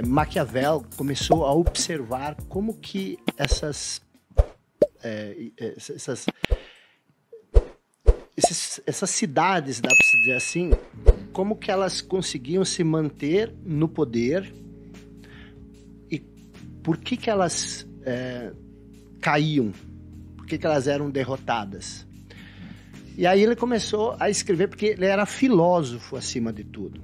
Maquiavel começou a observar como que essas cidades, dá para se dizer assim, como que elas conseguiam se manter no poder e por que elas caíam, por que elas eram derrotadas. E aí ele começou a escrever, porque ele era filósofo acima de tudo.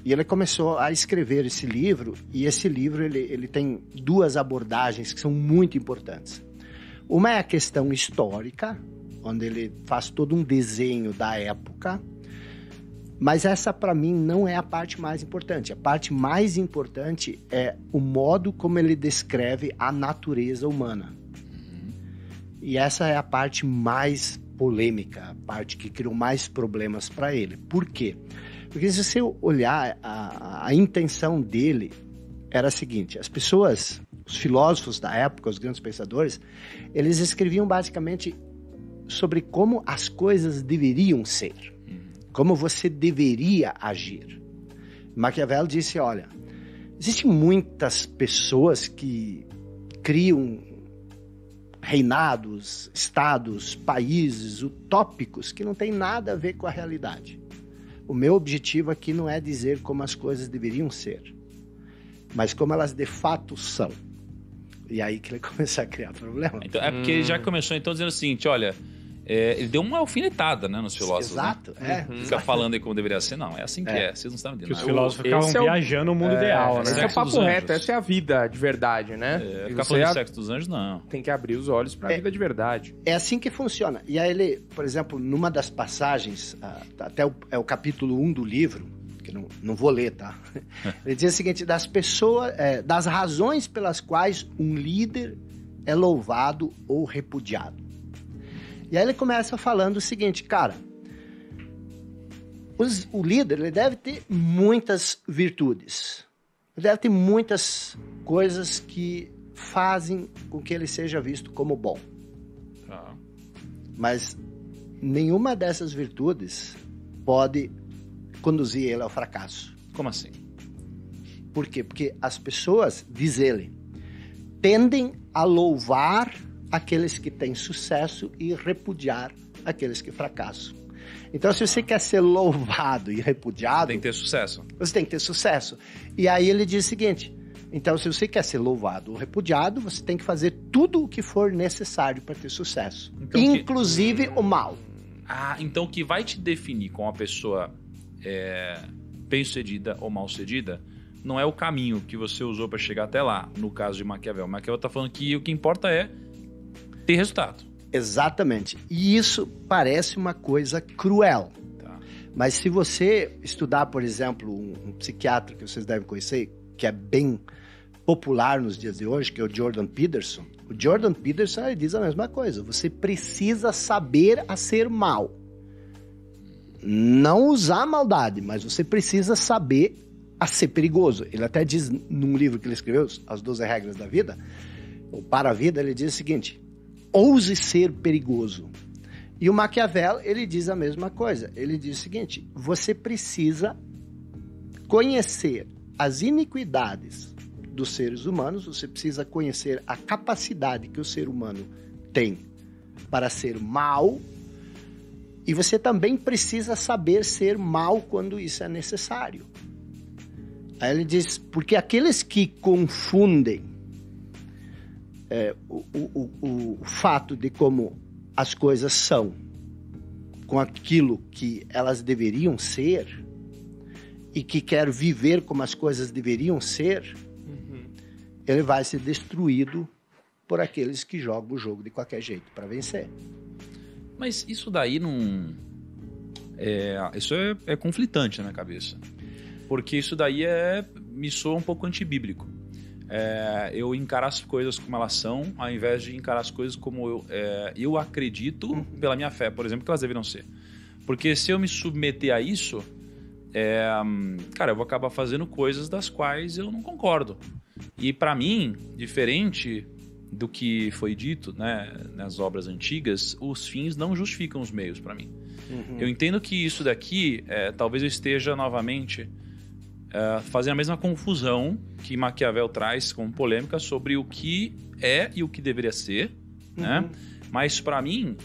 E ele começou a escrever esse livro, e esse livro ele tem duas abordagens que são muito importantes. Uma é a questão histórica, onde ele faz todo um desenho da época, mas essa, para mim, não é a parte mais importante. A parte mais importante é o modo como ele descreve a natureza humana. E essa é a parte mais polêmica, a parte que criou mais problemas para ele. Por quê? Porque se você olhar, a intenção dele era a seguinte: as pessoas, os filósofos da época, os grandes pensadores, eles escreviam basicamente sobre como as coisas deveriam ser, como você deveria agir. Maquiavel disse, olha, existem muitas pessoas que criam reinados, estados, países utópicos que não tem nada a ver com a realidade. O meu objetivo aqui não é dizer como as coisas deveriam ser, mas como elas de fato são. E aí que ele começou a criar problema. Então, porque ele já começou então dizendo o seguinte, olha, ele deu uma alfinetada, né, nos filósofos. Exato, né? Fica falando aí como deveria ser, não, é assim que é, vocês não sabem de nada. Os filósofos ficavam viajando o mundo ideal, né? Esse é o papo reto, essa é a vida de verdade, né? Ficar falando de sexo dos anjos, não. Tem que abrir os olhos para a vida de verdade. É assim que funciona. E aí ele, por exemplo, numa das passagens, até o capítulo 1 do livro, que não vou ler, tá? Ele diz o seguinte, das pessoas, das razões pelas quais um líder é louvado ou repudiado. E aí ele começa falando o seguinte, cara, o líder ele deve ter muitas virtudes, ele deve ter muitas coisas que fazem com que ele seja visto como bom. Mas nenhuma dessas virtudes pode conduzir ele ao fracasso. Como assim? Por quê? Porque as pessoas, diz ele, tendem a louvar aqueles que têm sucesso e repudiar aqueles que fracassam. Então, se você quer ser louvado e repudiado... Tem que ter sucesso. Você tem que ter sucesso. E aí ele diz o seguinte, então, se você quer ser louvado ou repudiado, você tem que fazer tudo o que for necessário para ter sucesso. Então, inclusive o mal. Então o que vai te definir como uma pessoa bem-sucedida ou mal-sucedida não é o caminho que você usou para chegar até lá, no caso de Maquiavel. Maquiavel está falando que o que importa é ter resultado. Exatamente. E isso parece uma coisa cruel. Tá. Mas se você estudar, por exemplo, um psiquiatra que vocês devem conhecer, que é bem popular nos dias de hoje, que é o Jordan Peterson. O Jordan Peterson ele diz a mesma coisa. Você precisa saber a ser mal. Não usar a maldade, mas você precisa saber a ser perigoso. Ele até diz num livro que ele escreveu, As 12 Regras da Vida, ou Para a Vida, ele diz o seguinte: ouse ser perigoso. E o Maquiavel, ele diz a mesma coisa. Ele diz o seguinte, você precisa conhecer as iniquidades dos seres humanos, você precisa conhecer a capacidade que o ser humano tem para ser mal, e você também precisa saber ser mal quando isso é necessário. Aí ele diz, porque aqueles que confundem o fato de como as coisas são com aquilo que elas deveriam ser e que quer viver como as coisas deveriam ser, ele vai ser destruído por aqueles que jogam o jogo de qualquer jeito para vencer. Mas isso daí não... Isso é conflitante na minha cabeça. Porque isso daí me soa um pouco antibíblico. Eu encarar as coisas como elas são, ao invés de encarar as coisas como eu acredito, pela minha fé, por exemplo, que elas deveriam ser. Porque se eu me submeter a isso, cara, eu vou acabar fazendo coisas das quais eu não concordo. E para mim, diferente do que foi dito, né, nas obras antigas, os fins não justificam os meios para mim. Eu entendo que isso daqui, talvez eu esteja novamente fazem a mesma confusão que Maquiavel traz como polêmica sobre o que é e o que deveria ser, né? Mas para mim,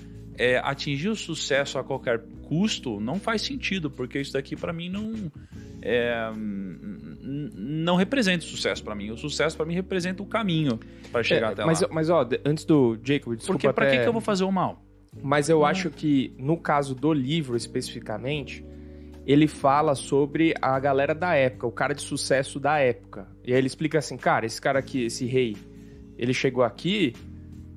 atingir o sucesso a qualquer custo não faz sentido, porque isso daqui para mim não representa o sucesso para mim. O sucesso para mim representa o caminho para chegar até lá. Mas ó, antes do Jacob, desculpa. Porque para que eu vou fazer o mal? Mas eu acho que, no caso do livro especificamente, ele fala sobre a galera da época, o cara de sucesso da época. E aí ele explica assim, cara, esse cara aqui, esse rei, ele chegou aqui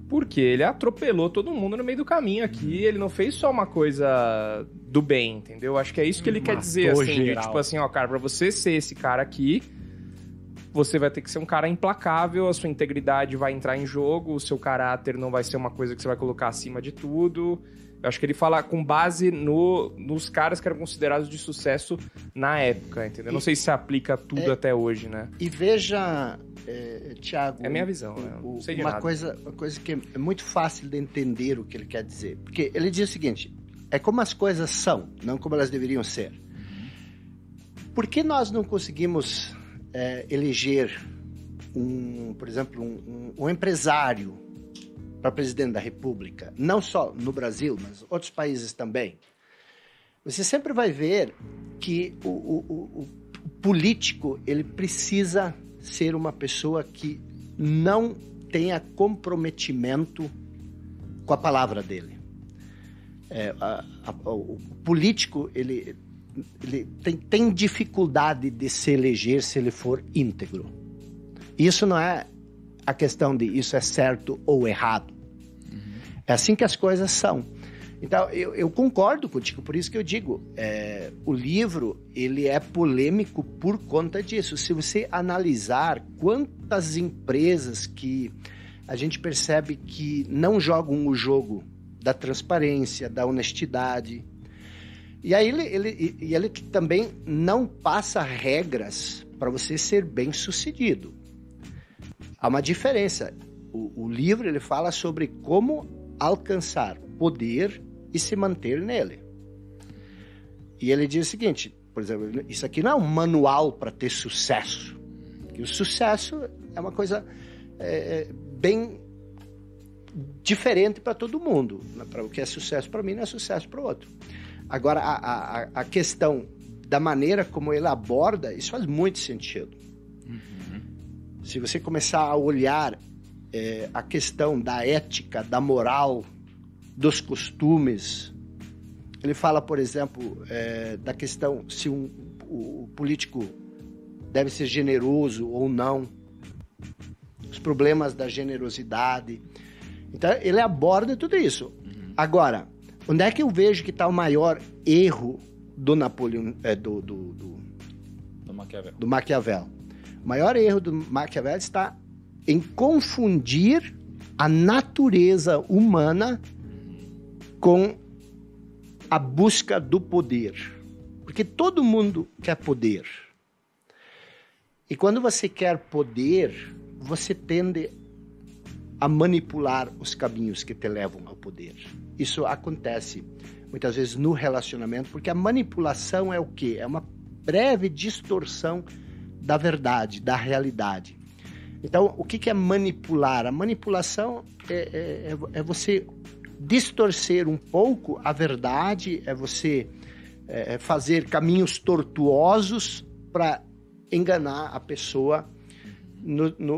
porque ele atropelou todo mundo no meio do caminho aqui, ele não fez só uma coisa do bem, entendeu? Acho que é isso que ele quer dizer, assim, tipo assim, ó, cara, pra você ser esse cara aqui, você vai ter que ser um cara implacável, a sua integridade vai entrar em jogo, o seu caráter não vai ser uma coisa que você vai colocar acima de tudo. Eu acho que ele fala com base nos caras que eram considerados de sucesso na época, entendeu? Não sei se aplica tudo até hoje, né? E veja, Thiago... É a minha visão, né? Não sei de nada. Uma coisa que é muito fácil de entender o que ele quer dizer. Porque ele diz o seguinte, é como as coisas são, não como elas deveriam ser. Por que nós não conseguimos eleger, por exemplo, um empresário para presidente da República, não só no Brasil, mas outros países também? Você sempre vai ver que o político, ele precisa ser uma pessoa que não tenha comprometimento com a palavra dele. O político, ele tem dificuldade de se eleger se ele for íntegro. Isso não é a questão de isso é certo ou errado. É assim que as coisas são. Então, eu concordo contigo, por isso que eu digo, o livro, ele é polêmico por conta disso. Se você analisar quantas empresas que a gente percebe que não jogam o jogo da transparência, da honestidade, e aí ele também não passa regras para você ser bem-sucedido. Há uma diferença. O livro, ele fala sobre como alcançar poder e se manter nele. E ele diz o seguinte, por exemplo, isso aqui não é um manual para ter sucesso. Porque o sucesso é uma coisa bem diferente para todo mundo. Para o que é sucesso para mim não é sucesso para o outro. Agora, a questão da maneira como ele aborda, isso faz muito sentido. Se você começar a olhar a questão da ética, da moral, dos costumes, ele fala, por exemplo, da questão se o político deve ser generoso ou não, os problemas da generosidade. Então, ele aborda tudo isso. Agora, onde é que eu vejo que está o maior erro do Napoleão, do Maquiavel? O maior erro do Maquiavel está em confundir a natureza humana com a busca do poder. Porque todo mundo quer poder. E quando você quer poder, você tende a manipular os caminhos que te levam ao poder. Isso acontece muitas vezes no relacionamento, porque a manipulação é o quê? É uma breve distorção da verdade, da realidade. Então, o que é manipular? A manipulação é você distorcer um pouco a verdade, é você fazer caminhos tortuosos para enganar a pessoa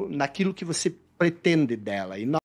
naquilo que você pretende dela. E